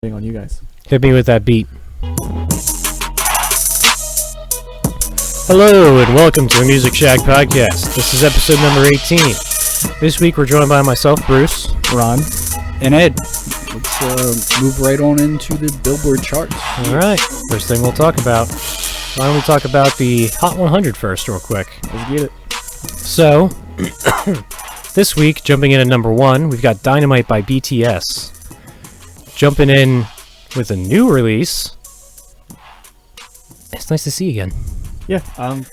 On you guys. Hit me with that beat. Hello and welcome to the Music Shack Podcast. This is episode number 18. This week we're joined by myself, Bruce, Ron, and Ed. Let's move right on into the Billboard charts. Alright, first thing we'll talk about. Why don't we talk about the Hot 100 first real quick. let's get it. So, this week, jumping in at number 1, we've got Dynamite by BTS. Jumping in with a new release. It's nice to see you again. Yeah, I'm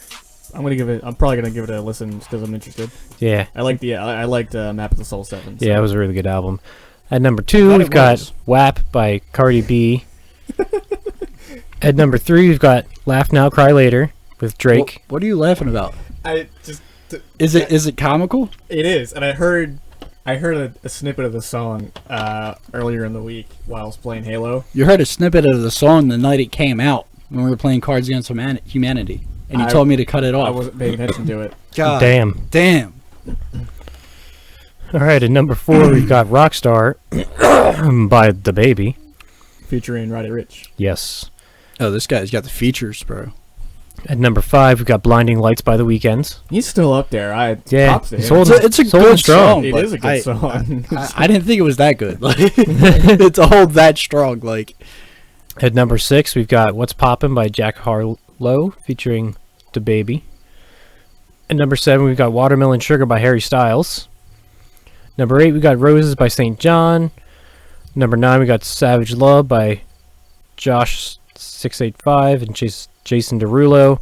probably gonna give it a listen just because I'm interested. Yeah. I liked Map of the Soul 7. So. Yeah, it was a really good album. At number 2, we've got WAP by Cardi B. At number 3, we've got Laugh Now, Cry Later with Drake. What are you laughing about? Is it comical? It is, and I heard a snippet of the song earlier in the week while I was playing Halo. You heard a snippet of the song the night it came out when we were playing Cards Against Humanity, and you told me to cut it off. I wasn't paying attention to it. God Damn. All right, at number 4, we've got Rockstar by The Baby. Featuring Roddy Ricch. Yes. Oh, this guy's got the features, bro. At number 5, we've got Blinding Lights by The Weeknd. He's still up there. Props to him. It's a good song. It is a good song. I didn't think it was that good. Like, it's all that strong. Like, At number 6, we've got What's Poppin' by Jack Harlow featuring The Baby. At number 7, we've got Watermelon Sugar by Harry Styles. Number 8, we got Roses by St. John. Number 9, we got Savage Love by Josh685 and Jason Derulo.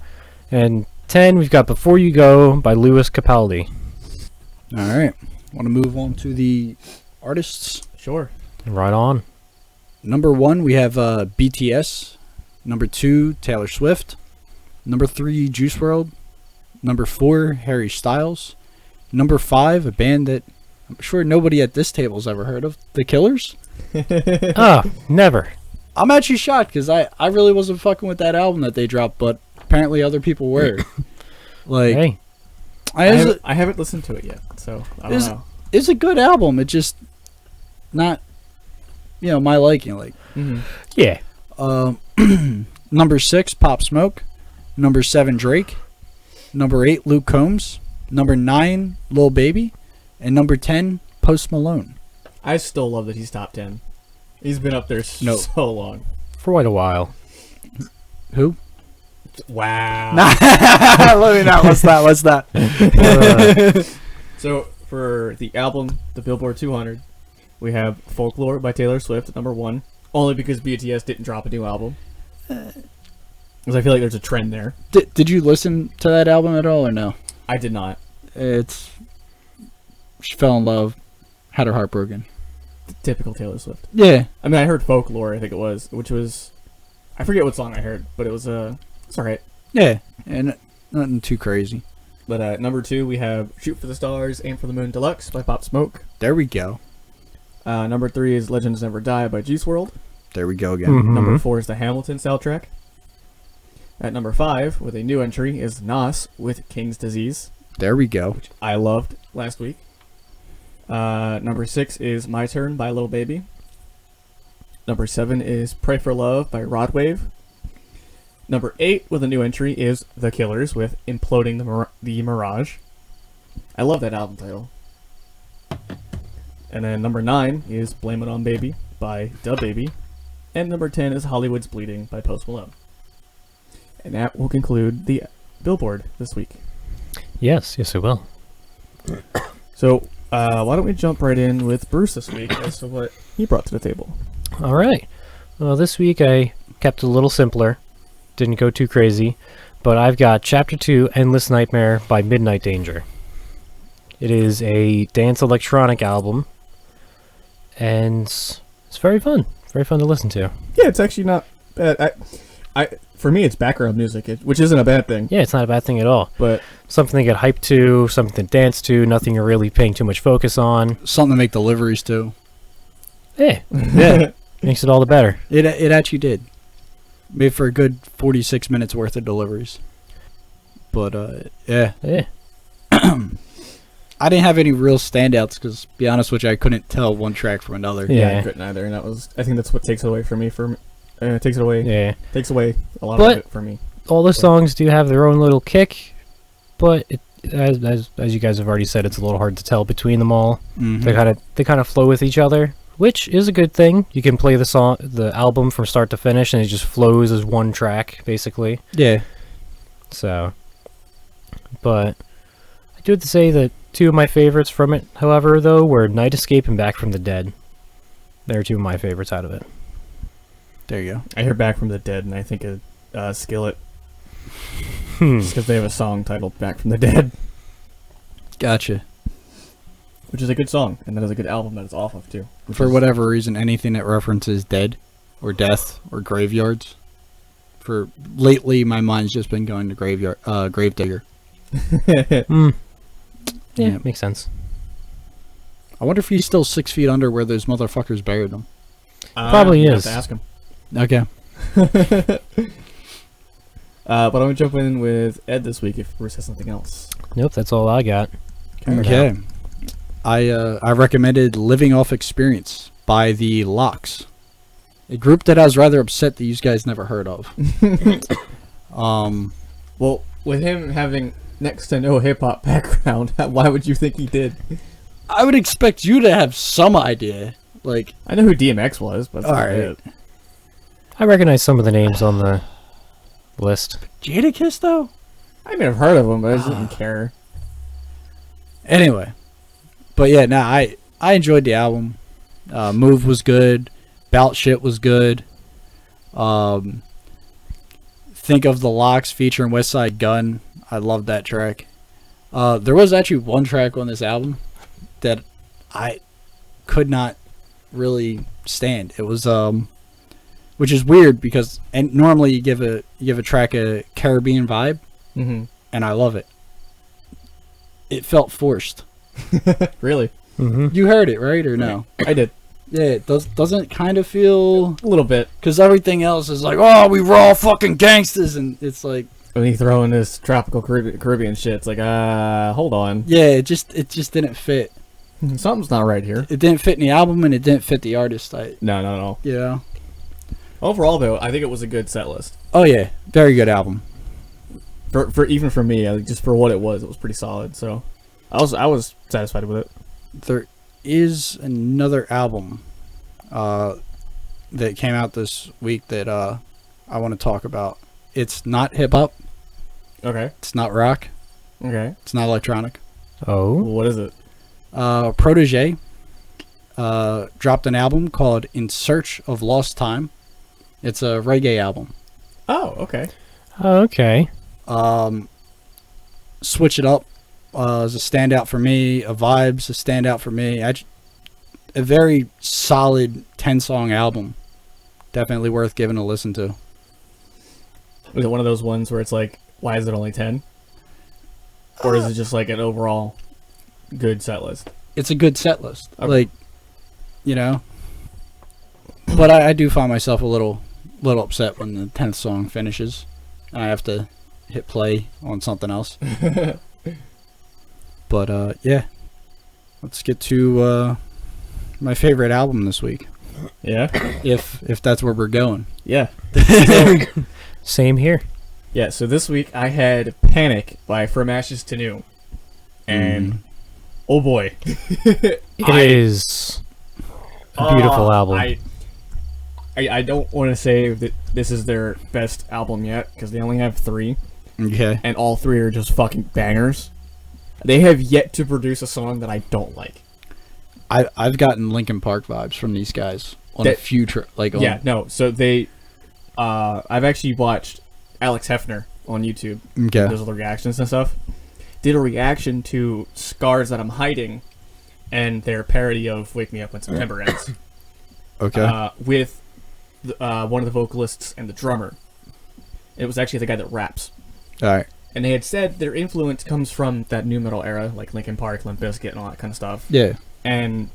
And 10, we've got Before You Go by Louis Capaldi. all right. Want to move on to the artists? Sure. Right on. Number 1, we have BTS. Number 2, Taylor Swift. Number 3, Juice WRLD. Number 4, Harry Styles. Number 5, a band that I'm sure nobody at this table's ever heard of, The Killers. Oh, never. I'm actually shocked because I really wasn't fucking with that album that they dropped, but apparently other people were. Like, Hey. I haven't listened to it yet, so I don't know. It's a good album. It's just not, my liking. Like, Yeah. number 6, Pop Smoke. Number 7, Drake. Number 8, Luke Combs. Number 9, Lil Baby. And number 10, Post Malone. I still love that he's top 10. He's been up there so long. For quite a while. Who? Wow. Let me know. What's that? So, for the album, the Billboard 200, we have Folklore by Taylor Swift at number 1. Only because BTS didn't drop a new album. Because I feel like there's a trend there. Did you listen to that album at all or no? I did not. She fell in love, had her heart broken. Typical Taylor Swift. Yeah. I mean, I heard Folklore, I think it was, which was... I forget what song I heard, but it was it's alright. Yeah, and nothing too crazy. But at number 2, we have Shoot for the Stars, Aim for the Moon Deluxe by Pop Smoke. There we go. Number 3 is Legends Never Die by Juice WRLD. There we go again. Mhm. Number 4 is the Hamilton soundtrack. At number 5, with a new entry, is Nas with King's Disease, There we go. which I loved last week. Number 6 is My Turn by Lil Baby. Number 7 is Pray for Love by Rod Wave. Number 8 with a new entry is The Killers with Imploding the Mirage. I love that album title. And then number 9 is Blame It On Baby by DaBaby. And number 10 is Hollywood's Bleeding by Post Malone. And that will conclude the Billboard this week. Yes, it will. So, why don't we jump right in with Bruce this week as to what he brought to the table. All right. Well, this week I kept it a little simpler. Didn't go too crazy. But I've got Chapter 2, Endless Nightmare by Midnight Danger. It is a dance electronic album. And it's very fun. Very fun to listen to. Yeah, it's actually not bad. For me, it's background music, which isn't a bad thing. Yeah, it's not a bad thing at all. But Something to get hyped to, something to dance to, nothing you're really paying too much focus on. Something to make deliveries to. Yeah. Makes it all the better. It actually did. Made for a good 46 minutes worth of deliveries. But, yeah. Yeah. I didn't have any real standouts because, to be honest with you, I couldn't tell one track from another. Yeah. I couldn't either, and I think that's what takes it away for me. Takes away a lot But- of it for me. All the songs do have their own little kick, but as you guys have already said, it's a little hard to tell between them all. Mhm. They kind of flow with each other, which is a good thing. You can play the album from start to finish, and it just flows as one track, basically. Yeah. So, but I do have to say that two of my favorites from it, however, though, were Night Escape and Back from the Dead. They're two of my favorites out of it. There you go. I hear Back from the Dead, and I think of Skillet, Hmm. just because they have a song titled Back from the Dead, Gotcha. which is a good song, and that is a good album that it's off of, too. For whatever reason, anything that references dead or death or graveyards, for lately my mind's just been going to Gravedigger. Mm. Yeah, Yeah. makes sense. I wonder if he's still 6 feet under where those motherfuckers buried him. Probably you have is. to ask him. Okay. But I'm going to jump in with Ed this week if Bruce has something else. Nope, that's all I got. Okay. I recommended Living Off Experience by the Locks, a group that I was rather upset that you guys never heard of. Well, with him having next to no hip-hop background, why would you think he did? I would expect you to have some idea. Like, I know who DMX was, but that's All not right. it. I recognize some of the names on the list. Jadakiss though? I may have heard of him, but I just didn't care. Anyway. But yeah, I enjoyed the album. Move was good. Bout Shit was good. Think of the Locks featuring West Side Gun. I loved that track. There was actually one track on this album that I could not really stand. It was which is weird because normally you give a track a Caribbean vibe, Mm-hmm. and I love it. It felt forced. Really? Mm-hmm. You heard it, right, or no? I did. Yeah, it doesn't kind of feel, A little bit. because everything else is like, oh, we raw fucking gangsters, and it's like, When you throw in this tropical Caribbean shit, it's like, hold on. yeah, it just didn't fit. Something's not right here. It didn't fit in the album, and it didn't fit the artist. No, not at all. You know. Overall, though, I think it was a good set list. Oh yeah, very good album. For even for me, just for what it was pretty solid. So, I was satisfied with it. There is another album that came out this week that I want to talk about. It's not hip hop. Okay. It's not rock. Okay. It's not electronic. Oh. What is it? Protege dropped an album called In Search of Lost Time. It's a reggae album. Oh, okay. Oh, okay. Switch It Up is a standout for me. A Vibe's a standout for me. A very solid 10-song album. Definitely worth giving a listen to. Was it one of those ones where it's like, why is it only 10? Or is it just like an overall good set list? It's a good set list. Okay. Like, you know. But I do find myself a little upset when the 10th song finishes and I have to hit play on something else. But yeah, let's get to my favorite album this week, Yeah? if that's where we're going. Yeah. Same here. Yeah, so this week I had Panic by From Ashes to New. And, oh boy. It is a beautiful album. I don't want to say that this is their best album yet, because they only have 3, Okay. and all 3 are just fucking bangers. They have yet to produce a song that I don't like. I've gotten Linkin Park vibes from these guys on a That- few Yeah, no, so they... I've actually watched Alex Hefner on YouTube. Okay. Does all the reactions and stuff. Did a reaction to Scars That I'm Hiding and their parody of Wake Me Up When September Ends. Okay. With one of the vocalists and the drummer. It was actually the guy that raps. All right. And they had said their influence comes from that new metal era, like Linkin Park, Limp Bizkit, and all that kind of stuff. Yeah. And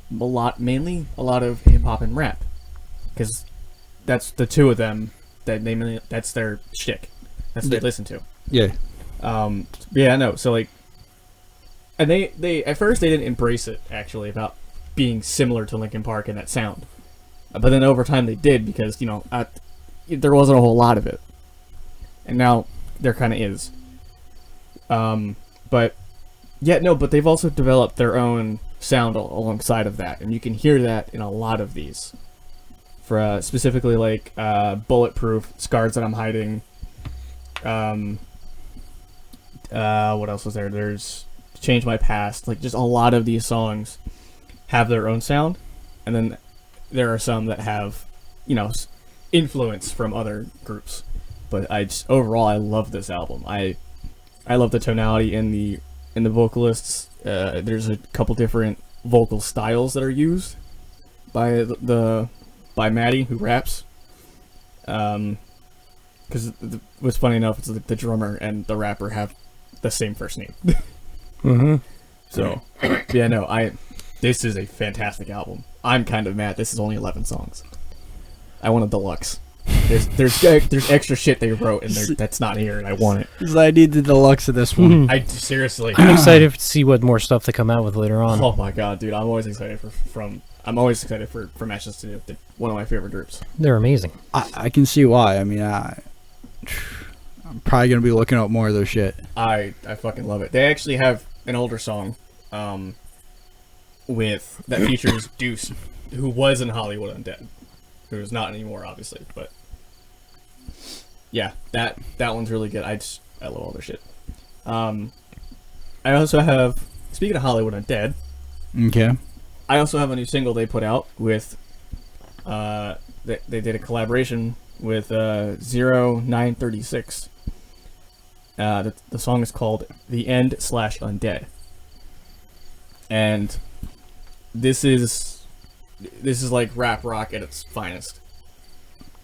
mainly a lot of hip hop and rap, because that's the two of them that that's their shtick. That's what they listen to. Yeah. Yeah, I know. So like, And they at first they didn't embrace it actually about being similar to Linkin Park in that sound, but then over time they did because there wasn't a whole lot of it, and now there kind of is. But they've also developed their own sound alongside of that, and you can hear that in a lot of these. For specifically like Bulletproof, Scars That I'm Hiding. What else was there? There's Change My Past. Like just a lot of these songs have their own sound, and then there are some that have, influence from other groups. But overall I love this album. I love the tonality in the vocalists. There's a couple different vocal styles that are used by by Maddie, who raps. Because what's funny enough, it's the drummer and the rapper have the same first name. Mm-hmm. So, this is a fantastic album. I'm kind of mad. This is only 11 songs. I want a deluxe. There's extra shit they wrote in there that's not here, and I want it. I need the deluxe of this one. I seriously. I'm excited to see what more stuff they come out with later on. Oh my god, dude! I'm always excited for Matches to Do. One of my favorite groups. They're amazing. I can see why. I mean, I'm probably gonna be looking up more of their shit. I fucking love it. They actually have an older song, that features Deuce, who was in Hollywood Undead, who's not anymore, obviously. But yeah, that one's really good. I love all their shit. I also have, speaking of Hollywood Undead. Okay. I also have a new single they put out with, they did a collaboration with 0936. The song is called The End / Undead. And this is like rap rock at its finest.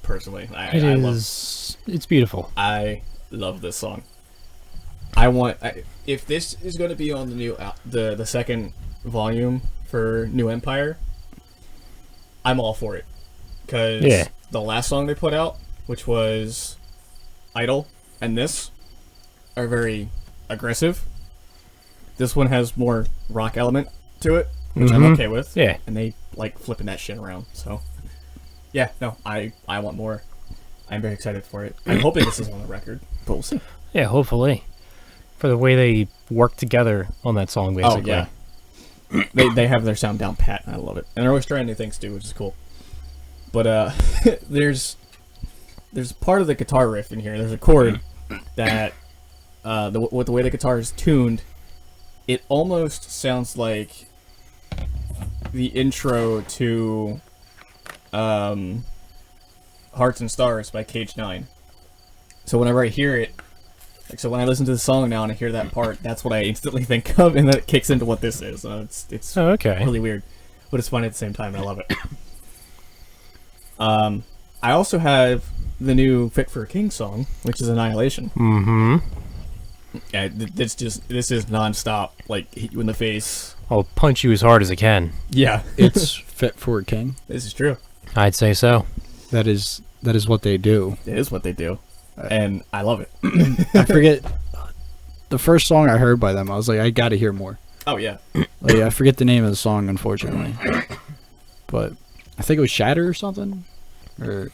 Personally, It's beautiful. I love this song. If this is going to be on the new the second volume for New Empire, I'm all for it. Because the last song they put out, which was Idol, and this are very aggressive. This one has more rock element to it, which I'm okay with. Yeah. And they like flipping that shit around. So, yeah, no, I want more. I'm very excited for it. I'm hoping this is on the record, but we'll see. Yeah, hopefully. For the way they work together on that song, basically. Oh, yeah. they have their sound down pat, and I love it. And they're always trying new things too, which is cool. But there's part of the guitar riff in here. There's a chord that with the way the guitar is tuned, it almost sounds like the intro to Hearts and Stars by Cage 9. So whenever I hear it, so when I listen to the song now and I hear that part, that's what I instantly think of, and then it kicks into what this is. It's okay. Really weird, but it's fun at the same time, and I love it. I also have the new Fit for a King song, which is Annihilation. Mm-hmm. Yeah, this is nonstop, like hit you in the face. I'll punch you as hard as I can. Yeah, It's Fit for a King. this is true. I'd say so. That is what they do. It is what they do, and I love it. I forget the first song I heard by them. I was like, I got to hear more. Oh yeah, Like, I forget the name of the song, unfortunately. But I think it was Shatter or something. Or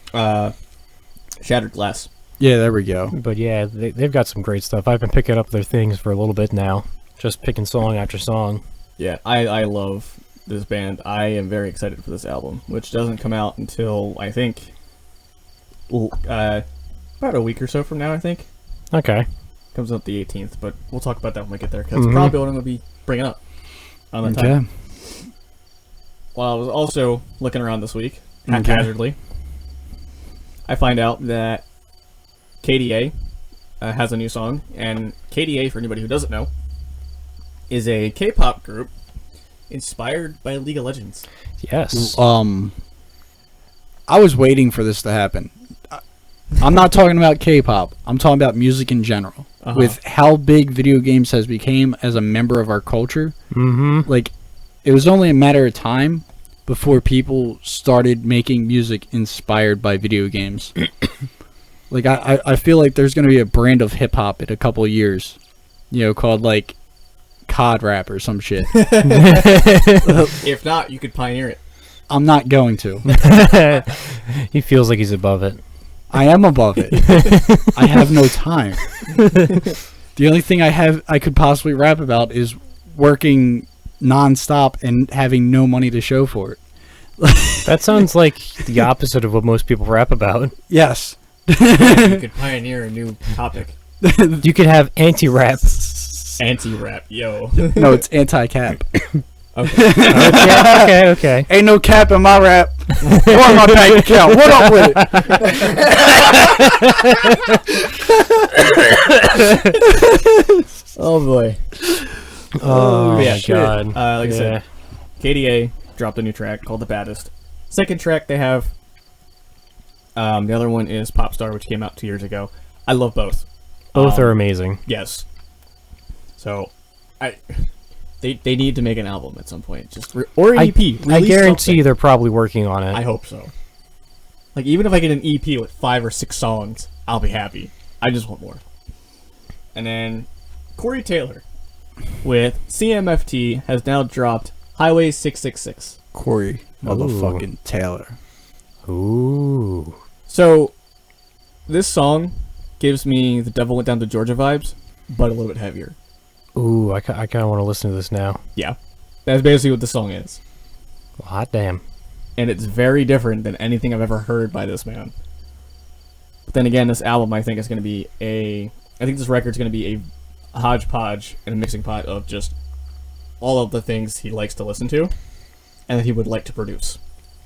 Shattered Glass. yeah, there we go. But yeah, they've got some great stuff. I've been picking up their things for a little bit now. Just picking song after song. Yeah, I love this band. I am very excited for this album, which doesn't come out until I think about a week or so from now. I think Okay. comes out the 18th, but we'll talk about that when we get there because it's probably what I'm gonna be bringing up on that time. While I was also looking around this week, haphazardly, I find out that KDA has a new song, and KDA, for anybody who doesn't know, is a K-pop group inspired by League of Legends. Yes. I was waiting for this to happen. I'm not talking about K-pop. I'm talking about music in general. Uh-huh. With how big video games has become as a member of our culture, Mm-hmm. like, it was only a matter of time before people started making music inspired by video games. Like, I feel like there's going to be a brand of hip-hop in a couple of years, called, like, COD rap or some shit. If not, you could pioneer it. I'm not going to. He feels like he's above it. I am above it. I have no time. The only thing I could possibly rap about is working nonstop and having no money to show for it. That sounds like the opposite of what most people rap about. Yes. You could pioneer a new topic. You could have anti-rap. Anti-rap, yo. No, it's anti-cap. Okay. Okay. Ain't no cap in my rap. Go on my bank account. What up with it? Oh boy. Oh, yeah, God. like I said, KDA dropped a new track called The Baddest. Second track they have, the other one is Popstar, which came out 2 years ago. I love both. Both are amazing. Yes. So, they need to make an album at some point, or an EP. I guarantee something. they're probably working on it. I hope so. Like, even if I get an EP with 5 or 6 songs, I'll be happy. I just want more. And then Corey Taylor with CMFT has now dropped Highway 666. Corey motherfucking Taylor. Ooh. So, this song gives me The Devil Went Down to Georgia vibes, but a little bit heavier. Ooh, I kind of want to listen to this now. Yeah. That's basically what the song is. Well, hot damn. And it's very different than anything I've ever heard by this man. But then again, this album, I think, is going to be I think this record's going to be a hodgepodge and a mixing pot of just all of the things he likes to listen to and that he would like to produce.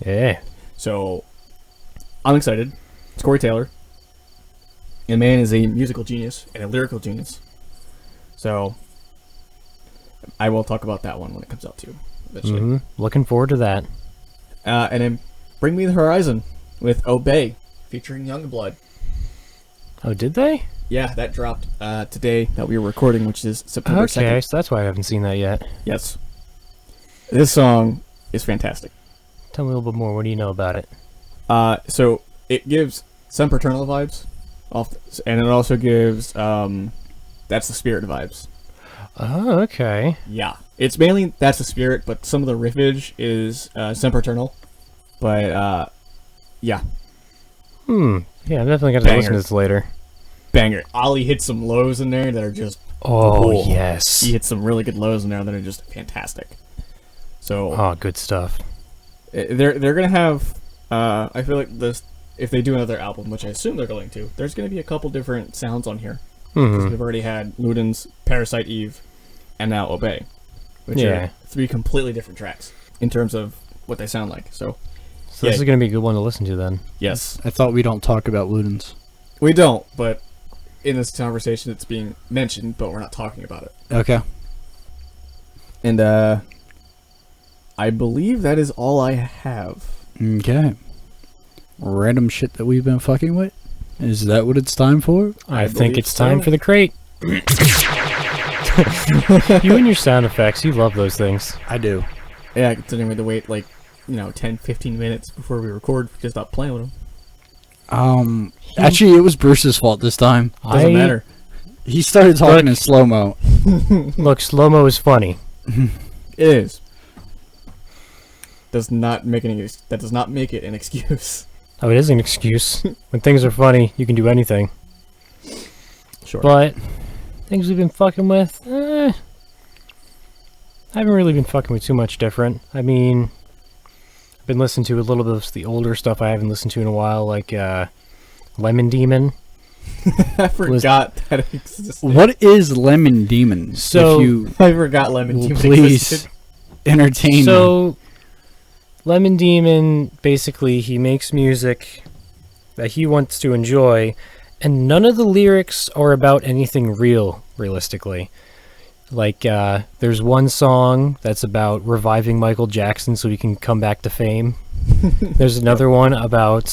Yeah. So, I'm excited. It's Corey Taylor. And man is a musical genius and a lyrical genius. So, I will talk about that one when it comes out too, eventually. Mm-hmm. Looking forward to that. And then Bring Me the Horizon with Obey, featuring Youngblood. Oh, did they? Yeah, that dropped today that we were recording, which is September 2nd. Okay, so that's why I haven't seen that yet. Yes. This song is fantastic. Tell me a little bit more. What do you know about it? So it gives Sempiternal vibes, and it also gives That's the Spirit vibes. Oh, okay. Yeah, it's mainly That's the Spirit, but some of the riffage is Sempiternal. But yeah. Yeah, I'm definitely gonna listen to this later. Banger. Ollie hits some lows in there that are just Oh, yes. He hits some really good lows in there that are just fantastic. So good stuff. they're gonna have I feel like this, if they do another album, which I assume they're going to, there's gonna be a couple different sounds on here. Because we've already had Luden's Parasite Eve and now Obey, which are 3 completely different tracks in terms of what they sound like. So this is going to be a good one to listen to then. yes. I thought we don't talk about Ludens. We don't, but in this conversation it's being mentioned, but we're not talking about it. Okay. And I believe that is all I have. Okay. Random shit that we've been fucking with? Is that what it's time for? I think believe it's time so. for the crate. You and your sound effects, you love those things. I do. Yeah, considering we had to wait 10, 15 minutes before we record to stop playing with them. Actually, it was Bruce's fault this time. Doesn't matter. He started talking in slow-mo. Look, slow-mo is funny. It is. That does not make it an excuse. Oh, it is an excuse. When things are funny, you can do anything. Sure. But things we've been fucking with, I haven't really been fucking with too much different. I mean, I've been listening to a little bit of the older stuff I haven't listened to in a while, like Lemon Demon. I forgot that it existed. What is Lemon Demon? So- if you I forgot Lemon Demon please existed. entertain me. So, Lemon Demon, basically, he makes music that he wants to enjoy, and none of the lyrics are about anything realistically. Like, there's one song that's about reviving Michael Jackson so he can come back to fame. There's another one about,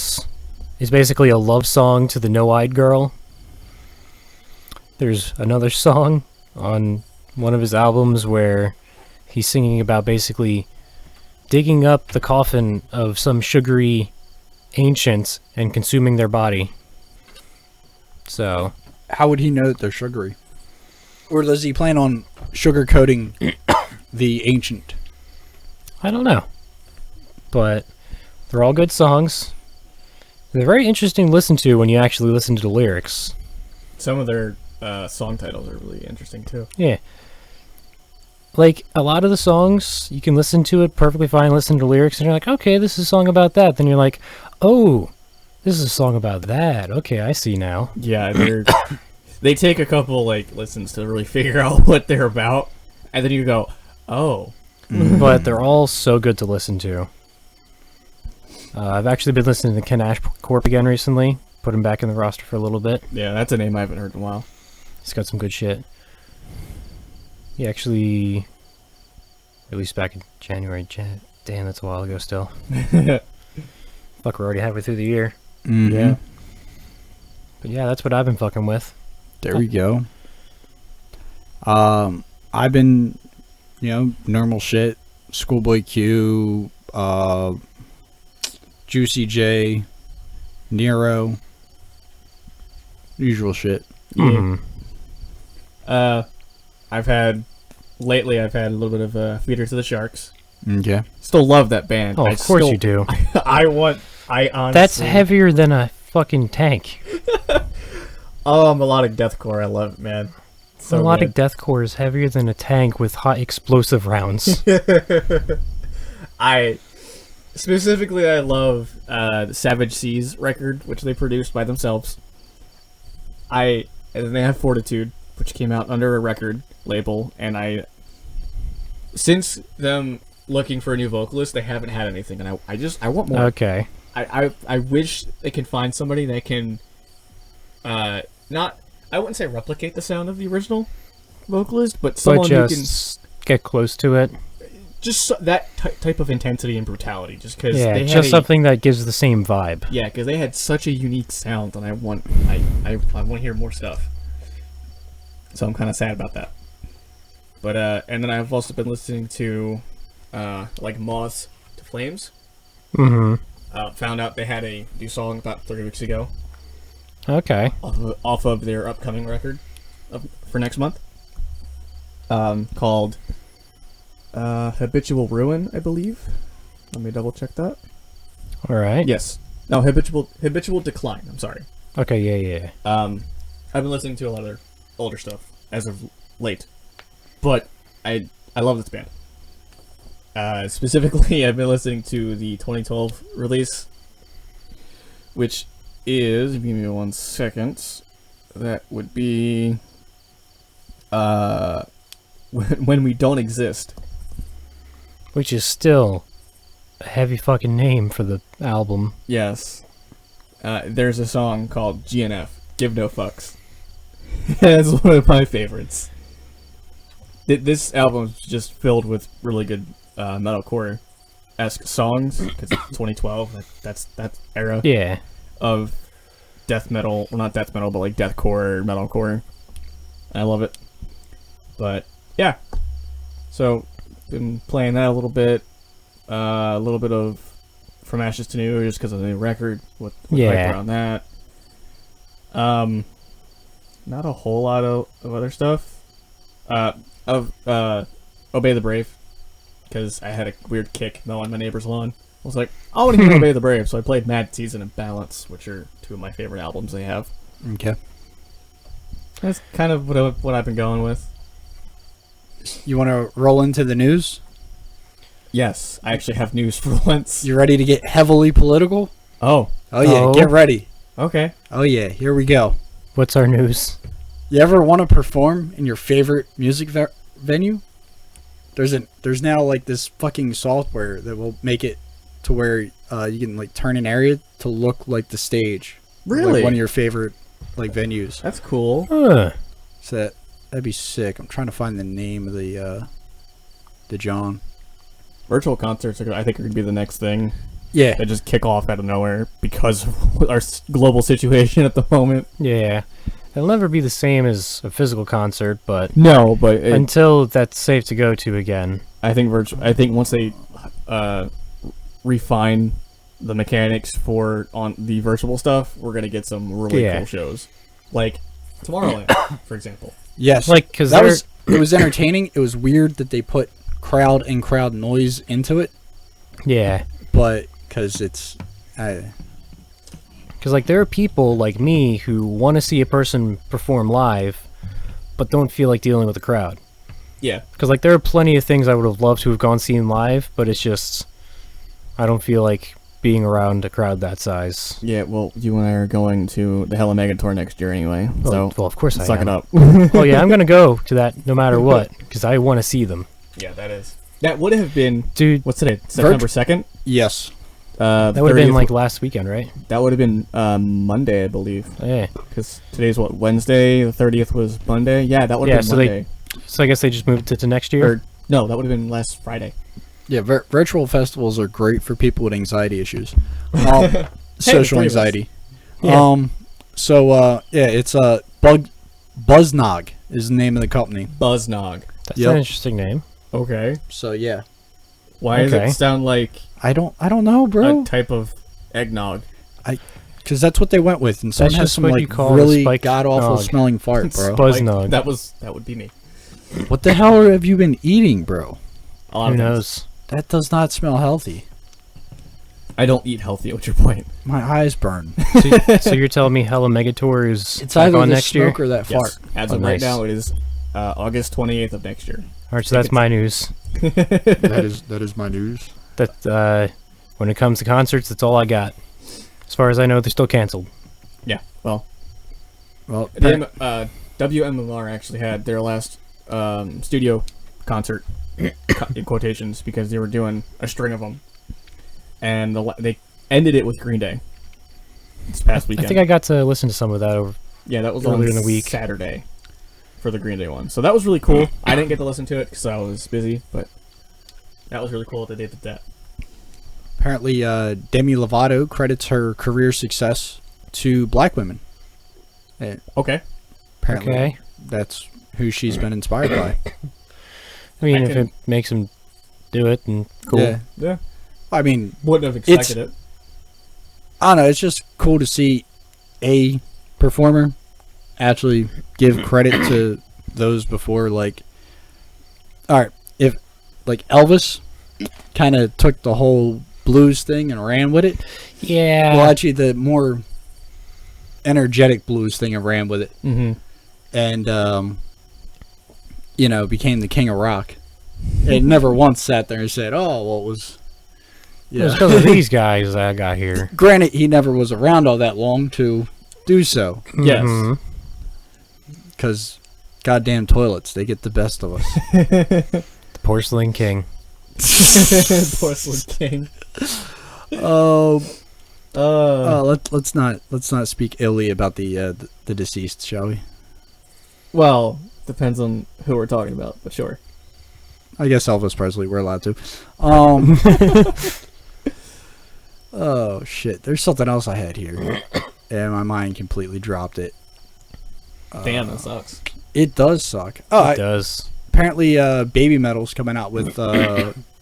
it's basically a love song to the no-eyed girl. There's another song on one of his albums where he's singing about basically digging up the coffin of some sugary ancients and consuming their body. So, how would he know that they're sugary? Or does he plan on sugarcoating the ancient? I don't know. But they're all good songs. They're very interesting to listen to when you actually listen to the lyrics. Some of their song titles are really interesting too. Yeah. Like, a lot of the songs, you can listen to it perfectly fine, listen to the lyrics, and you're like, okay, this is a song about that. Then you're like, oh, this is a song about that. Okay, I see now. Yeah, they take a couple like listens to really figure out what they're about, and then you go, oh. But they're all so good to listen to. I've actually been listening to Ken Ashcorp again recently. Put him back in the roster for a little bit. Yeah, that's a name I haven't heard in a while. He's got some good shit. He actually released back in January. Damn, that's a while ago still. Fuck, we're already halfway through the year. Mm-hmm. Yeah. But yeah, that's what I've been fucking with. There we go. I've been, normal shit. Schoolboy Q, Juicy J, Nero. Usual shit. Mhm. I've had a little bit of Feeder to the Sharks. Okay. Still love that band. Oh, of course you do. I honestly. That's heavier than a fucking tank. Oh, melodic deathcore. I love it, man. So Melodic deathcore is heavier than a tank with hot explosive rounds. I love the Savage Seas record, which they produced by themselves. And then they have Fortitude, which came out under a record label, and since them looking for a new vocalist, they haven't had anything, and I want more. Okay. I wish they can find somebody that can, I wouldn't say replicate the sound of the original vocalist, but someone who can get close to it. just that type of intensity and brutality. Just because Yeah, just something that gives the same vibe. Yeah, because they had such a unique sound, and I want to hear more stuff. So I'm kind of sad about that. But and then I've also been listening to like Moths to Flames. Mm-hmm. Found out they had a new song about 3 weeks ago. Okay. Off of their upcoming record for next month. Called Habitual Ruin, I believe. Let me double check that. All right. Yes. No, Habitual Decline. I'm sorry. Okay. Yeah. I've been listening to a lot of their older stuff as of late, but I love this band. Specifically, I've been listening to the 2012 release, which is, give me 1 second, that would be When We Don't Exist. Which is still a heavy fucking name for the album. Yes. There's a song called GNF, Give No Fucks. That's one of my favorites. This album is just filled with really good metalcore-esque songs, because it's 2012, that's that era Yeah. of death metal, well, not death metal, but like deathcore, metalcore. I love it. But yeah, so been playing that a little bit of From Ashes to New, just because of the new record with hype around that. Not a whole lot of other stuff. Obey the Brave, because I had a weird kick mowing my neighbor's lawn. I was like, I want to hear Obey the Brave, so I played Mad Season and Balance, which are two of my favorite albums they have. Okay. That's kind of what I've been going with. You want to roll into the news? Yes, I actually have news for once. You ready to get heavily political? Oh, yeah, get ready. okay. Oh yeah, here we go. What's our news? You ever want to perform in your favorite music venue? There's now like this fucking software that will make it to where you can like turn an area to look like the stage. Really? Like one of your favorite like venues. That's cool. Huh. So that'd be sick. I'm trying to find the name of the John. Virtual concerts, I think, are going to be the next thing. Yeah. They just kick off out of nowhere because of our global situation at the moment. Yeah. It'll never be the same as a physical concert, but No, but until that's safe to go to again. I think once they refine the mechanics on the virtual stuff, we're gonna get some really cool shows, like Tomorrowland, for example. Yes. Like, because it was entertaining. It was weird that they put crowd and crowd noise into it, yeah. but because Because, like, there are people like me who want to see a person perform live, but don't feel like dealing with the crowd. Yeah. Because, like, there are plenty of things I would have loved to have gone seen live, but it's just, I don't feel like being around a crowd that size. Yeah, well, you and I are going to the Hella Mega Tour next year anyway, so Well, of course I suck am. it up. Oh, yeah, I'm going to go to that no matter what, because I want to see them. Yeah, that is. That would have been, Dude, what's today, September 2nd? yes. that would have been, like, last weekend, right? That would have been Monday, I believe. Yeah. Because today's what, Wednesday, the 30th was Monday? Yeah, that would have been Monday. So I guess they just moved it to next year? Or, no, that would have been last Friday. Yeah, virtual festivals are great for people with anxiety issues. three Social of us. anxiety. Yeah. It's Buzznog is the name of the company. Buzznog. That's Yep. an interesting name. Okay. So yeah, Why does Okay. it sound like I don't know, bro, a type of eggnog? because that's what they went with, and someone That's has just some what you like call a really spiked god awful nog. smelling fart, bro. Buzznog. That would be me. What the hell have you been eating, bro? A lot Who of things. knows? That does not smell healthy. I don't eat healthy. What's your point? My eyes burn. So you're telling me Hella Megatour is It's back either on the next year? smoke or that fart. Yes. As Oh, of right nice. now, it is August 28th of next year. All right, so that's my news. That is my news. That when it comes to concerts, that's all I got. As far as I know, they're still canceled. Yeah. Well, Well, WMMR actually had their last studio concert in quotations because they were doing a string of them, and they ended it with Green Day this past I weekend. think I got to listen to some of that over. Yeah, that was earlier on in the week. Saturday for the Green Day one. So that was really cool. I didn't get to listen to it because I was busy, but that was really cool that they did that. apparently, Demi Lovato credits her career success to black women. Okay. Apparently, Okay. that's who she's been inspired by. I mean, I if can- it makes them do it, and cool. Yeah. Yeah. I mean, Wouldn't have expected it. I don't know. It's just cool to see a performer actually give credit to those before. Like, all right, if like Elvis kind of took the whole blues thing and ran with it. Yeah. Well, actually, the more energetic blues thing and ran with it, Mm-hmm. and became the king of rock. It never once sat there and said, "Oh, well, it was." It was Yeah. because of these guys that I got here. Granted, he never was around all that long to do so, Yes. Mhm. because goddamn toilets, they get the best of us. The Porcelain King. Porcelain King. Oh, Uh, let's not speak illy about the deceased, shall we? well, depends on who we're talking about, but sure. I guess Elvis Presley, we're allowed to. Oh shit! There's something else I had here, and my mind completely dropped it. Damn, that sucks. It does suck. Oh, It does. apparently, Baby Metal's coming out with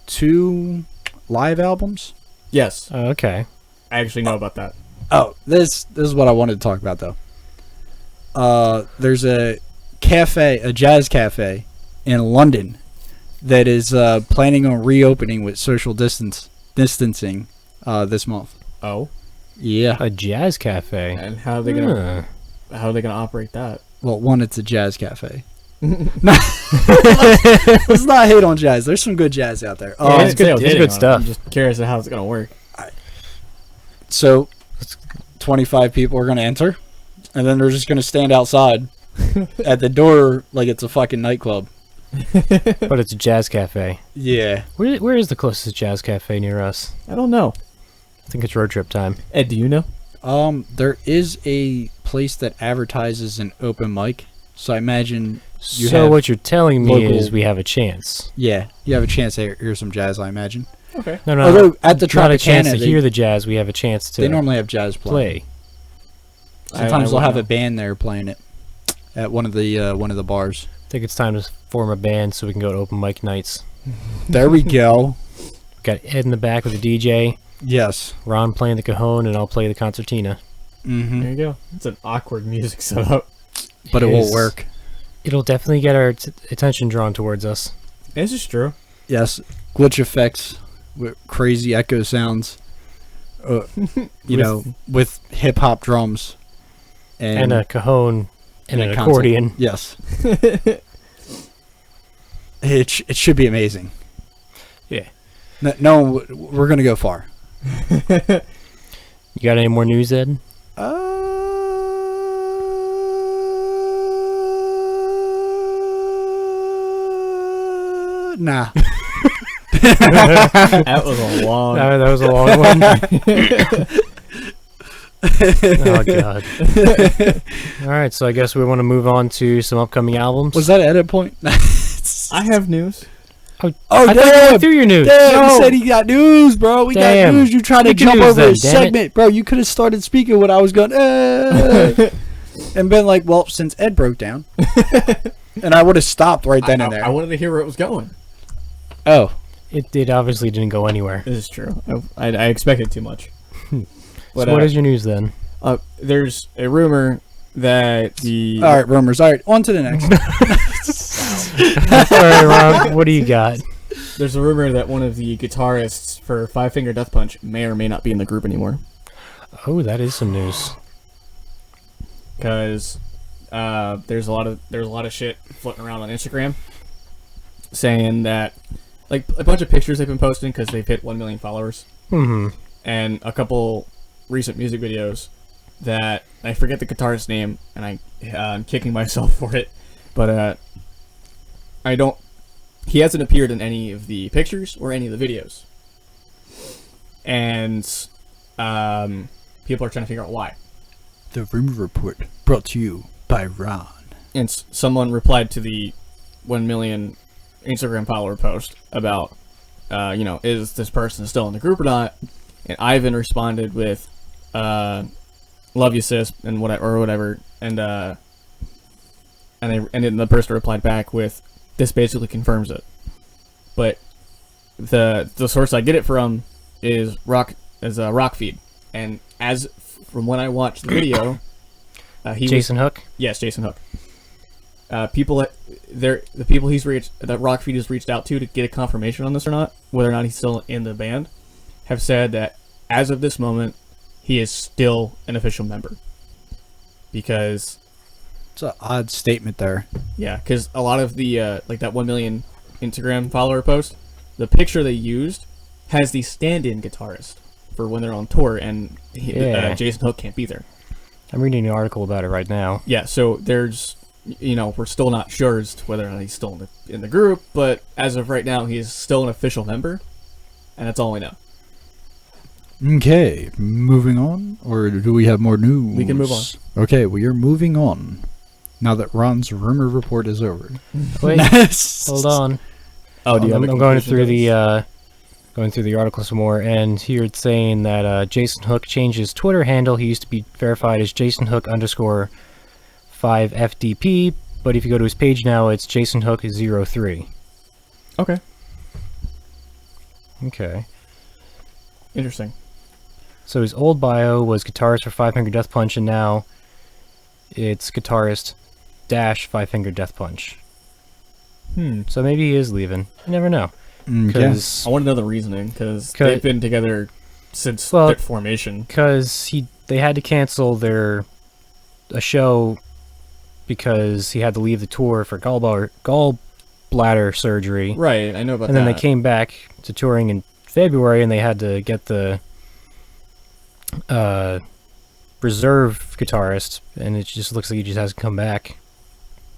2 live albums. Yes, Oh, okay. I actually know about that. Oh, this is what I wanted to talk about though. There's a jazz cafe in London that is planning on reopening with social distancing this month. Oh, Yeah. A jazz cafe. and how are they gonna operate that? Well, one, it's a jazz cafe. Let's not hate on jazz. There's some good jazz out there. Yeah, I it's didn't say I good- was it's hating good on it. stuff. I'm just curious of how it's gonna work. So 25 people are going to enter, and then they're just going to stand outside at the door like it's a fucking nightclub. But it's a jazz cafe. Yeah. Where is the closest jazz cafe near us? I don't know. I think it's road trip time. Ed, do you know? There is a place that advertises an open mic, so I imagine you So have what you're telling me local- is we have a chance. you have a chance to hear some jazz, I imagine. Okay. No, no. Although at the not a chance Tropicana, to hear the jazz. We have a chance to they normally have jazz play. playing. I Sometimes they'll wouldn't have know. a band there playing it at one of the bars. I think it's time to form a band so we can go to open mic nights. There we go. Got Ed in the back with the DJ, Yes. Ron playing the cajon, and I'll play the concertina. Mm-hmm. There you go. It's an awkward music setup. But it Is- will work. It'll definitely get our attention drawn towards us. This is true. Yes, glitch effects with crazy echo sounds. With hip hop drums And a cajon and and an a console. accordion. Yes, it should be amazing. Yeah. No, we're gonna go far. You got any more news, Ed? Nah. That was a long. That was a long one. Oh, God. All right, so I guess we want to move on to some upcoming albums. Was that edit point? I have news. I Oh, thought you damn! went through your news. Damn, No. you said he got news, bro. We got Damn. news. You trying to Speak of jump news over then, a damn it. segment, bro. You could have started speaking when I was going, and been like, well, since Ed broke down. And I would have stopped right then and there. I wanted to hear where it was going. Oh. It obviously didn't go anywhere. This is true. I expected too much. But, So what is your news then? There's a rumor that the All right, rumors. All right, on to the next. All right, Rob, what do you got? there's a rumor that one of the guitarists for Five Finger Death Punch may or may not be in the group anymore. Oh, that is some news. Because there's a lot of shit floating around on Instagram saying that, like, a bunch of pictures they've been posting because they've hit 1 million followers, and a couple recent music videos that I forget the guitarist's name, and I'm kicking myself for it, but he hasn't appeared in any of the pictures or any of the videos, and people are trying to figure out why. The rumor report brought to you by Ron. And someone replied to the 1 million Instagram follower post about, is this person still in the group or not? And Ivan responded with, "Love you, sis," and whatever. And then the person replied back with, "This basically confirms it." But the source I get it from is Rock Feed, and from when I watched the video, Jason Hook? Yes, Jason Hook. The people that Rock Feed has reached out to get a confirmation on this or not, whether or not he's still in the band, have said that as of this moment, he is still an official member. Because It's an odd statement there. because a lot of the like that 1 million Instagram follower post, the picture they used has the stand-in guitarist for when they're on tour, and Jason Hook can't be there. I'm reading an article about it right now. Yeah, so there's, we're still not sure as to whether or not he's still in the group, but as of right now, he is still an official member, and that's all we know. Okay, moving on, or do we have more news? We can move on. Okay, we are moving on. Now that Ron's rumor report is over. Wait, hold on. Oh, do you have I'm going through the article some more, and here it's saying that Jason Hook changed his Twitter handle. He used to be verified as Jason Hook _5FDP, but if you go to his page now, it's Jason Hook 03. Okay. Okay. Interesting. So his old bio was guitarist for Five Finger Death Punch, and now it's guitarist - Five Finger Death Punch. So maybe he is leaving. You never know. Yes. I want to know the reasoning, because they've been together since their formation. Because they had to cancel a show because he had to leave the tour for gallbladder surgery. Right, I know about that. And then they came back to touring in February, and they had to get the reserve guitarist, and it just looks like he just hasn't come back.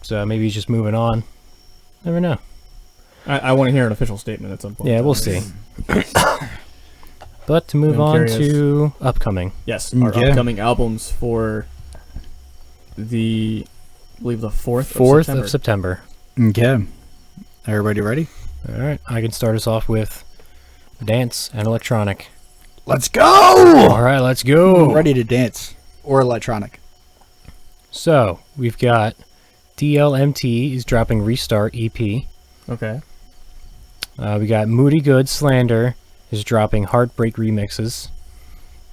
So maybe he's just moving on. Never know. I want to hear an official statement at some point. Yeah, we'll see. But to move I'm on curious. to upcoming. Yes, our upcoming albums for I believe the 4th of September. Okay. Everybody ready? Alright, I can start us off with dance and electronic. Let's go! Alright, let's go! Ready to dance. Or electronic. So, we've got DLMT is dropping Restart EP. Okay. We got Moody Good Slander is dropping Heartbreak remixes.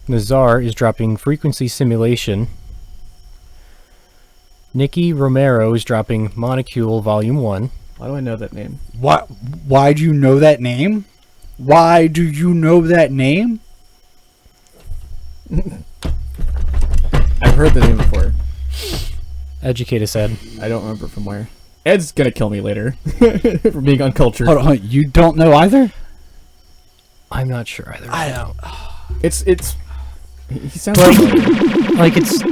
Nazar is dropping Frequency Simulation. Nicky Romero is dropping Monocule Volume 1. Why do I know that name? What? Why do you know that name? Why do you know that name? I've heard the name before. Educate us, Ed. I don't remember from where. Ed's gonna kill me later for being uncultured. Hold on, you don't know either? I'm not sure either. I don't. It's. He sounds Like- familiar. Like, it's...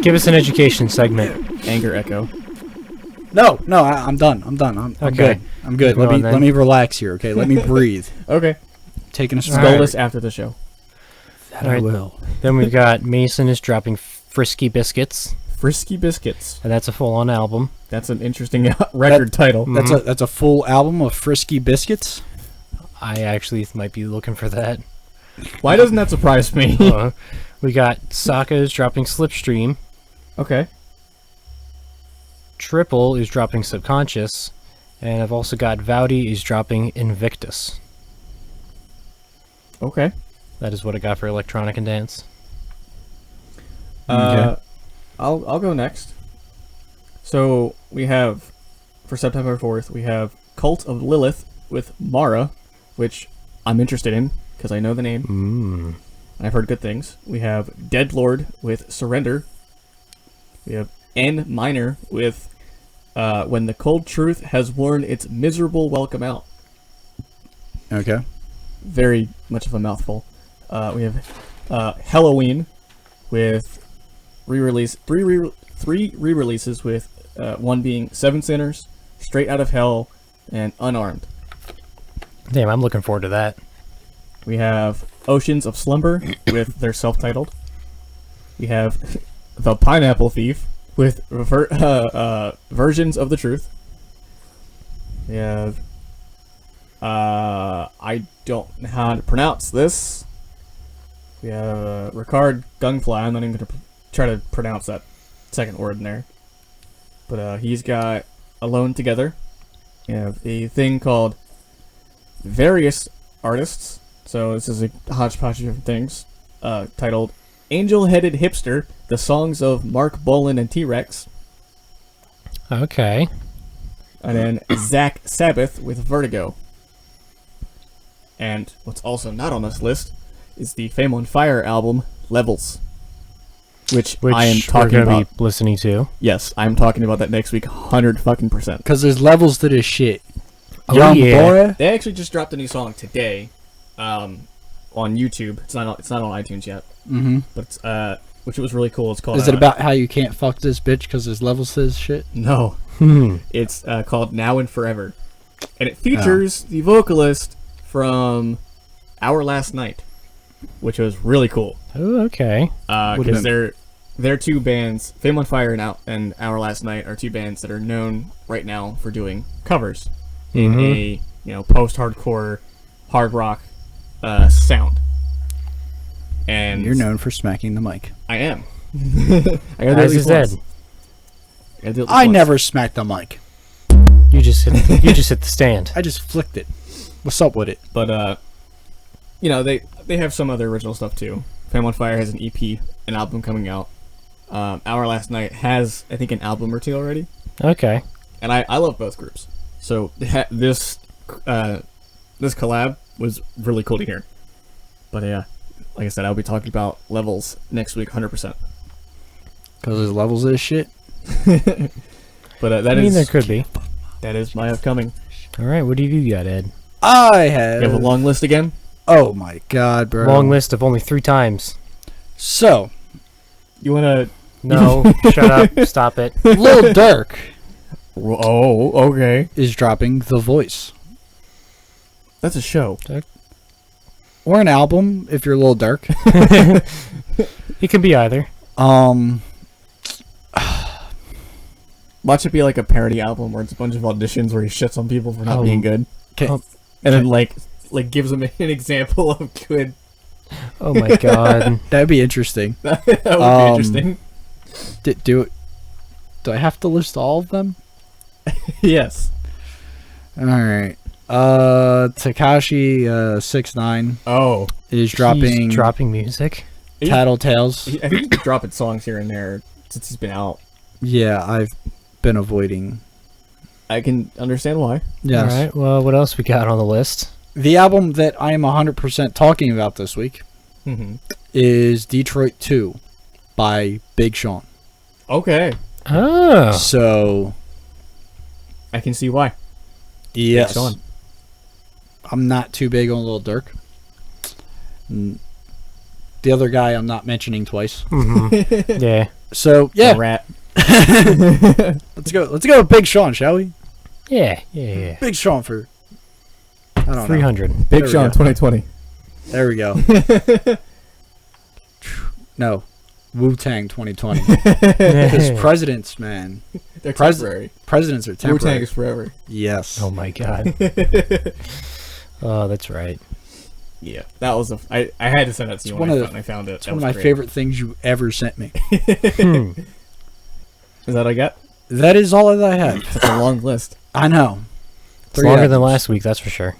Give us an education segment. Anger Echo. No, I'm done. I'm Okay. good. I'm good. Moving on, then. Let me relax here, okay? Let me breathe. Okay. Taking a All Scold right. us after the show. That Alright. I will. Then we've got Mason is dropping Frisky Biscuits, Frisky Biscuits. and that's a full-on album. That's an interesting record title. That's a full album of Frisky Biscuits. I actually might be looking for that. Why doesn't that surprise me? We got Sokka is dropping Slipstream. Okay. Triple is dropping Subconscious. And I've also got Vowdy is dropping Invictus. Okay. That is what I got for electronic and dance. Okay. I'll go next. So we have, for September 4th, we have Cult of Lilith with Mara, which I'm interested in because I know the name and I've heard good things. We have Deadlord with Surrender. We have N Minor with When the Cold Truth Has Worn Its Miserable Welcome Out. Okay. Very much of a mouthful. We have Halloween with three re-releases with one being Seven Sinners, Straight Out of Hell, and Unarmed. Damn, I'm looking forward to that. We have Oceans of Slumber with their self-titled. We have The Pineapple Thief with Versions of the Truth. We have I don't know how to pronounce this. We have Ricard Gungfly. I'm not even going to try to pronounce that second word in there. But he's got Alone Together. We have a thing called Various Artists. So this is a hodgepodge of different things. Titled Angel-Headed Hipster, The Songs of Mark Bolan and T-Rex. Okay. And then Zach Sabbath with Vertigo. And what's also not on this list is the Fame on Fire album, Levels. Which I am we're talking gonna about. be listening to. Yes, I'm talking about that next week, 100%. Because there's levels to this shit. Oh, Young yeah. boy. They actually just dropped a new song today, on YouTube. It's not on iTunes yet, Mm-hmm. but it's, which was really cool. It's called. Is it about how you can't fuck this bitch because there's levels to this shit? No, Hmm. it's called Now and Forever, and it features the vocalist from Our Last Night, which was really cool. Oh, okay. Would've Because been- they're two bands. Fame on Fire and Our Last Night are two bands that are known right now for doing covers in a post-hardcore hard rock sound. And You're known for smacking the mic. I am. I gotta do it at As least is Ed. once. Gotta do it at least I once. never smacked the mic. You just hit the stand. I just flicked it. What's up with it? But they have some other original stuff too. Fame on Fire has an EP, an album coming out. Our Last Night has, I think, an album or two already. Okay. And I love both groups. So this collab was really cool to hear. But yeah, like I said, I'll be talking about Levels next week, 100%. Because there's levels of this shit? But I mean, there could be. that is my upcoming. All right, what do you got, Ed? I You have a have... long list again? Oh my god, bro. Long list of only 3 times. So, You wanna? No, shut up, stop it. Lil Durk Oh, okay. is dropping The Voice. That's a show. Or an album, if you're Lil Durk. It can be either. Watch it be like a parody album where it's a bunch of auditions where he shits on people for not Oh. being good, Okay. Oh. and then like gives them an example of good. Oh my god. That'd be interesting. That would be interesting. Do I have to list all of them? Yes. Alright. Tekashi 6ix9ine Oh, is dropping He's dropping music. Tattletales. I think he's been dropping songs here and there since he's been out. Yeah, I've been avoiding. I can understand why. Yes. All right. Well, what else we got on the list? The album that I am 100% talking about this week Mm-hmm. is Detroit 2 by Big Sean. Okay. Oh. So, I can see why. yes. Sean. I'm not too big on Lil Durk. The other guy I'm not mentioning twice. Mm-hmm. Yeah. So, A yeah. rat. Let's go with Big Sean, shall we? Yeah. Yeah. Big Sean for, I don't know. 300. Big There we Sean go. 2020. There we go. No. Wu-Tang 2020. Because presidents, man. They're Pres- temporary. Presidents are temporary. Wu-Tang is forever. Yes. Oh my god. Oh, that's right. Yeah, that was I had to send that to you It's when one I, of when I found it. It's one of my favorite things you ever sent me. Hmm. Is that what I got? That is all that I had. Such a long list. I know. It's longer than last week, that's for sure.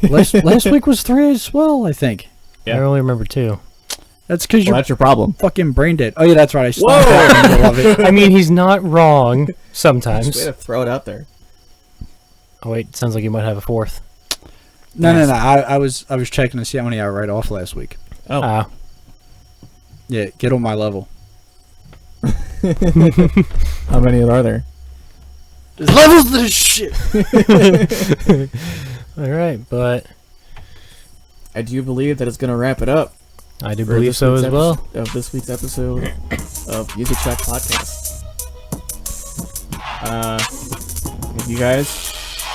Last week was 3 as well, I think. Yeah. I only remember 2. That's because Well, you're that's your problem. fucking brain dead. Oh, yeah, that's right. I Whoa! stopped that in the middle of it. I mean, he's not wrong Just way sometimes. to throw it out there. Oh wait, it sounds like you might have a 4th. No. I was checking to see how many I write off last week. Oh. Ah. Yeah, get on my level. How many are there? There's levels to this shit. All right, but I do believe that it's going to wrap it up. I do for believe this so week's as well. Of this week's episode of Music Track Podcast. Thank you guys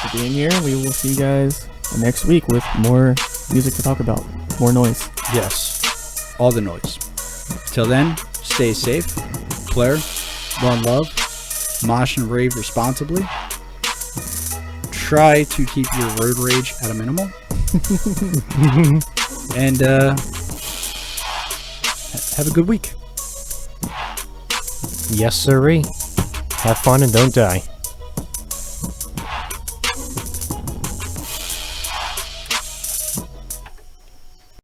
for being here. We will see you guys next week with more music to talk about. More noise. Yes. All the noise. Till then, stay safe. Claire, one love. Mosh and rave responsibly. Try to keep your road rage at a minimum. And have a good week. Yes, sirree. Have fun and don't die.